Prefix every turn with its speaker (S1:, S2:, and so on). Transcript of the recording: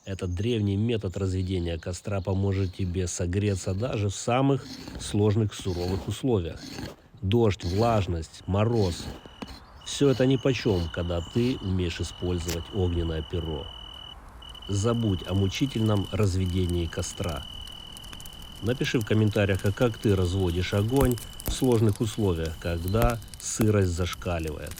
S1: Этот древний метод разведения костра поможет тебе согреться даже в самых сложных суровых условиях. Дождь, влажность, мороз — все это нипочем, когда ты умеешь использовать огненное перо. Забудь о мучительном разведении костра. Напиши в комментариях, как ты разводишь огонь в сложных условиях, когда сырость зашкаливает.